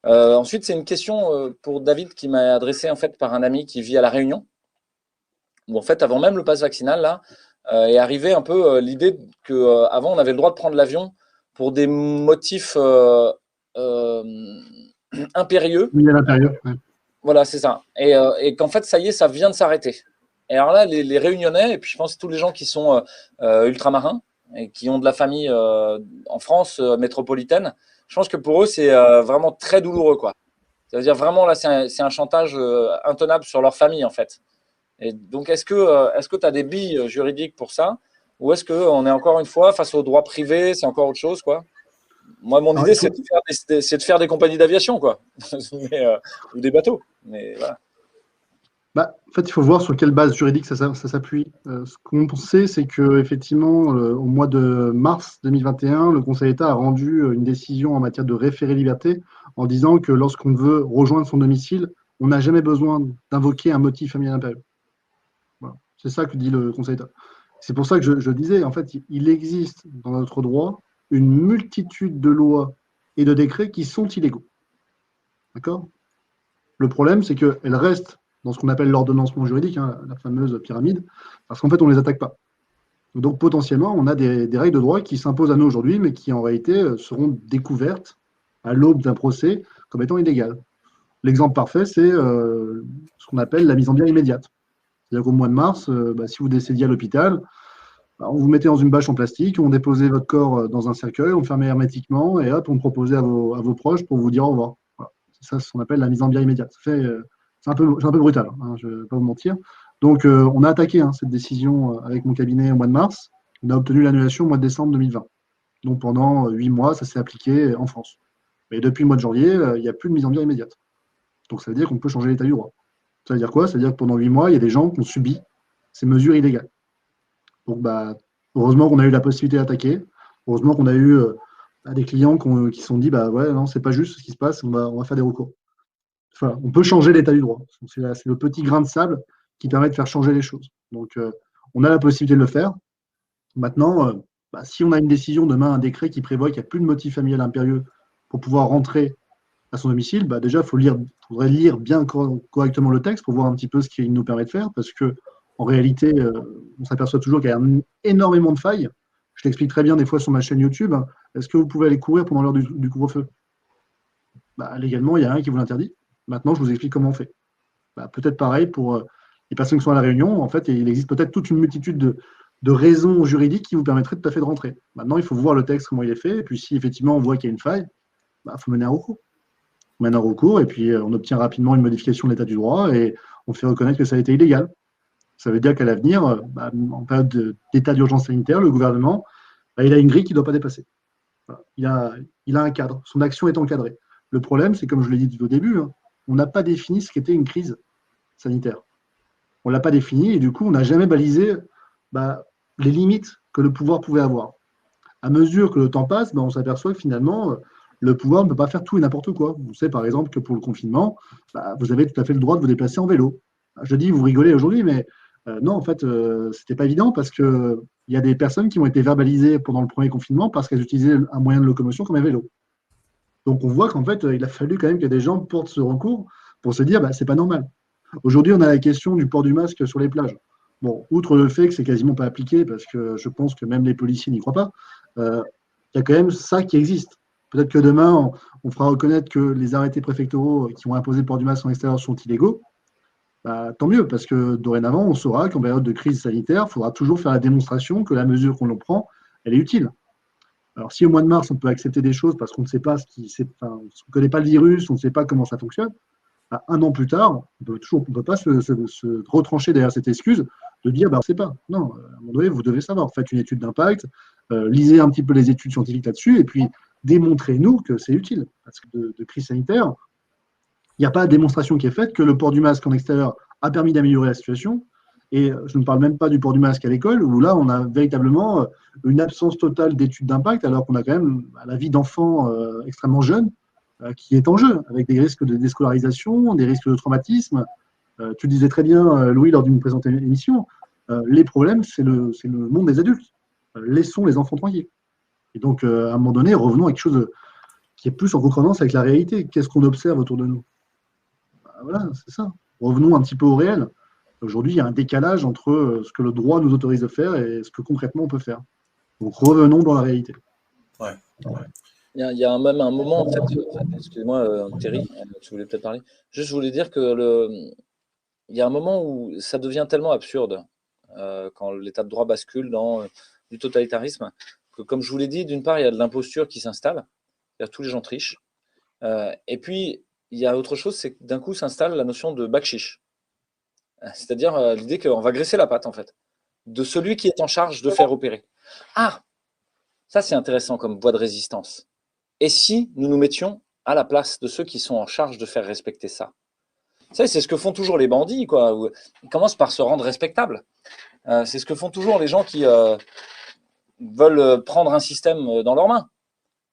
Ensuite, c'est une question pour David qui m'a adressée en fait par un ami qui vit à La Réunion, où en fait, avant même le pass vaccinal, là, est arrivée un peu l'idée que avant on avait le droit de prendre l'avion pour des motifs euh, impérieux. Oui, à l'intérieur. Ouais. Voilà, c'est ça. Et qu'en fait, ça y est, ça vient de s'arrêter. Et alors là, les Réunionnais, et puis je pense tous les gens qui sont ultramarins et qui ont de la famille en France métropolitaine, je pense que pour eux, c'est vraiment très douloureux, quoi. C'est-à-dire vraiment, là, c'est un chantage intenable sur leur famille, en fait. Et donc, est-ce que tu as des billes juridiques pour ça? Ou est-ce qu'on est encore une fois face au droit privé, c'est encore autre chose, quoi? Moi, mon Alors, idée, c'est de faire des compagnies d'aviation, quoi. Ou des bateaux. Mais voilà. en fait, il faut voir sur quelle base juridique ça s'appuie. Ce qu'on sait, c'est qu'effectivement, au mois de mars 2021, le Conseil d'État a rendu une décision en matière de référé-liberté en disant que lorsqu'on veut rejoindre son domicile, on n'a jamais besoin d'invoquer un motif familial impérieux. Voilà. C'est ça que dit le Conseil d'État. C'est pour ça que je disais, en fait, il existe dans notre droit une multitude de lois et de décrets qui sont illégaux. D'accord? Le problème, c'est qu'elles restent dans ce qu'on appelle l'ordonnancement juridique, hein, la fameuse pyramide, parce qu'en fait, on ne les attaque pas. Donc, potentiellement, on a des règles de droit qui s'imposent à nous aujourd'hui, mais qui, en réalité, seront découvertes à l'aube d'un procès comme étant illégales. L'exemple parfait, c'est ce qu'on appelle la mise en bien immédiate. C'est-à-dire qu'au mois de mars, si vous décédiez à l'hôpital, on vous mettait dans une bâche en plastique, on déposait votre corps dans un cercueil, on fermait hermétiquement, et hop, on proposait à vos proches pour vous dire au revoir. Voilà. C'est ça ce qu'on appelle la mise en bien immédiate. C'est un peu brutal, hein, je ne vais pas vous mentir. Donc, on a attaqué cette décision avec mon cabinet au mois de mars. On a obtenu l'annulation au mois de décembre 2020. Donc, pendant 8 mois, ça s'est appliqué en France. Mais depuis le mois de janvier, il n'y a plus de mise en bien immédiate. Donc, ça veut dire qu'on peut changer l'état du droit. Ça veut dire quoi? Ça veut dire que pendant 8 mois, il y a des gens qui ont subi ces mesures illégales. Donc, heureusement qu'on a eu la possibilité d'attaquer. Heureusement qu'on a eu des clients qui se sont dit, ouais, non, c'est pas juste ce qui se passe, on va faire des recours. Voilà, on peut changer l'état du droit. C'est le petit grain de sable qui permet de faire changer les choses. Donc, on a la possibilité de le faire. Maintenant, si on a une décision demain, un décret qui prévoit qu'il n'y a plus de motif familial impérieux pour pouvoir rentrer à son domicile, déjà, faudrait lire bien correctement le texte pour voir un petit peu ce qu'il nous permet de faire, parce que en réalité, on s'aperçoit toujours qu'il y a énormément de failles. Je t'explique très bien des fois sur ma chaîne YouTube. Est-ce que vous pouvez aller courir pendant l'heure du couvre-feu? Légalement, il y a rien qui vous l'interdit. Maintenant, je vous explique comment on fait. Peut-être pareil pour les personnes qui sont à La Réunion. En fait, il existe peut-être toute une multitude de raisons juridiques qui vous permettraient tout à fait de rentrer. Maintenant, il faut voir le texte, comment il est fait. Et puis, si effectivement on voit qu'il y a une faille, il faut mener un recours. On mène un recours et puis on obtient rapidement une modification de l'état du droit et on fait reconnaître que ça a été illégal. Ça veut dire qu'à l'avenir, en période d'état d'urgence sanitaire, le gouvernement, il a une grille qu'il ne doit pas dépasser. Voilà. Il a un cadre. Son action est encadrée. Le problème, c'est comme je l'ai dit au début, on n'a pas défini ce qu'était une crise sanitaire. On ne l'a pas défini et du coup, on n'a jamais balisé les limites que le pouvoir pouvait avoir. À mesure que le temps passe, on s'aperçoit que finalement, le pouvoir ne peut pas faire tout et n'importe quoi. Vous savez par exemple que pour le confinement, vous avez tout à fait le droit de vous déplacer en vélo. Je dis, vous rigolez aujourd'hui, mais non, en fait, c'était pas évident parce qu'il y a des personnes qui ont été verbalisées pendant le premier confinement parce qu'elles utilisaient un moyen de locomotion comme un vélo. Donc on voit qu'en fait, il a fallu quand même que des gens portent ce recours pour se dire, c'est pas normal. Aujourd'hui, on a la question du port du masque sur les plages. Bon, outre le fait que c'est quasiment pas appliqué, parce que je pense que même les policiers n'y croient pas, il y a quand même ça qui existe. Peut-être que demain, on fera reconnaître que les arrêtés préfectoraux qui ont imposé le port du masque en extérieur sont illégaux. Tant mieux, parce que dorénavant, on saura qu'en période de crise sanitaire, il faudra toujours faire la démonstration que la mesure qu'on prend, elle est utile. Alors, si au mois de mars, on peut accepter des choses parce qu'on ne sait pas on ne connaît pas le virus, on ne sait pas comment ça fonctionne, un an plus tard, on ne peut pas se retrancher derrière cette excuse de dire on ne sait pas. Non, à un moment donné, vous devez savoir. Faites une étude d'impact, lisez un petit peu les études scientifiques là-dessus, et puis démontrez-nous que c'est utile. Parce que de crise sanitaire, il n'y a pas de démonstration qui est faite que le port du masque en extérieur a permis d'améliorer la situation. Et je ne parle même pas du port du masque à l'école, où là, on a véritablement une absence totale d'études d'impact, alors qu'on a quand même la vie d'enfants extrêmement jeunes qui est en jeu, avec des risques de déscolarisation, des risques de traumatisme. Tu disais très bien, Louis, lors d'une présente émission, les problèmes, c'est le monde des adultes. Laissons les enfants tranquilles. Et donc, à un moment donné, revenons à quelque chose qui est plus en concordance avec la réalité. Qu'est-ce qu'on observe autour de nous? Bah, voilà, c'est ça. Revenons un petit peu au réel. Aujourd'hui, il y a un décalage entre ce que le droit nous autorise de faire et ce que concrètement on peut faire. Donc revenons dans la réalité. Ouais. Il y a même un moment, en fait, excusez-moi, Thierry, tu voulais peut-être parler. Juste, je voulais dire que il y a un moment où ça devient tellement absurde quand l'état de droit bascule dans du totalitarisme que, comme je vous l'ai dit, d'une part, il y a de l'imposture qui s'installe, c'est-à-dire tous les gens trichent. Et puis, il y a autre chose, c'est que d'un coup s'installe la notion de bakshish, c'est-à-dire l'idée qu'on va graisser la patte, en fait, de celui qui est en charge de faire opérer. Ah, ça c'est intéressant comme voie de résistance. Et si nous nous mettions à la place de ceux qui sont en charge de faire respecter ça? Vous savez, c'est ce que font toujours les bandits, quoi. Ils commencent par se rendre respectables. C'est ce que font toujours les gens qui veulent prendre un système dans leurs mains.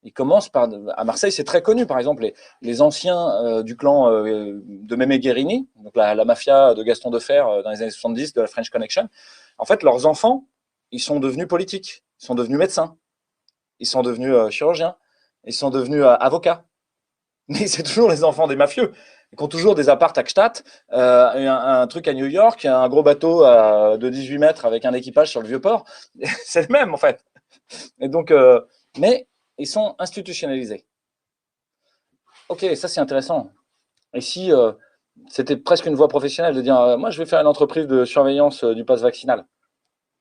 Ils commencent par... À Marseille, c'est très connu, par exemple, les anciens du clan de Mémé Guérini, donc la mafia de Gaston Defferre dans les années 70, de la French Connection. En fait, leurs enfants, ils sont devenus politiques, ils sont devenus médecins, ils sont devenus chirurgiens, ils sont devenus avocats. Mais c'est toujours les enfants des mafieux, qui ont toujours des apparts à Gstaad, un truc à New York, un gros bateau de 18 mètres avec un équipage sur le vieux port. C'est le même, en fait. Et donc, mais ils sont institutionnalisés. Ok, ça c'est intéressant. Et si c'était presque une voie professionnelle de dire, moi je vais faire une entreprise de surveillance du pass vaccinal.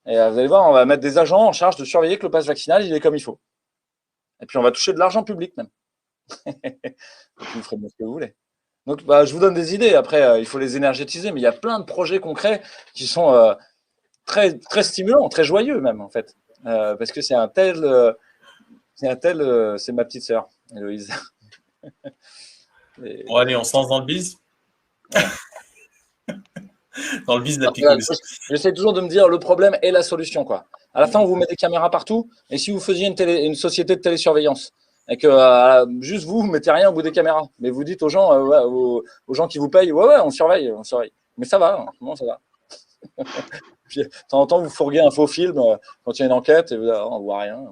Et vous allez voir, on va mettre des agents en charge de surveiller que le pass vaccinal, il est comme il faut. Et puis on va toucher de l'argent public même. Vous ferez bien ce que vous voulez. Donc, bah, je vous donne des idées. Après, il faut les énergétiser, mais il y a plein de projets concrets qui sont très, très stimulants, très joyeux même, en fait. Parce que c'est c'est ma petite sœur, Héloïse. Bon, allez, on se lance dans le bise. Voilà. Dans le bise de la Alors, psychologie. j'essaie toujours de me dire le problème est la solution, quoi. À la fin, on vous met des caméras partout, et si vous faisiez une société de télésurveillance, et que juste vous mettez rien au bout des caméras, mais vous dites aux gens, ouais, aux gens qui vous payent, ouais, on surveille, on surveille. Mais ça va, non, ça va. Puis, de temps en temps, vous fourguez un faux film quand il y a une enquête, et on ne voit rien.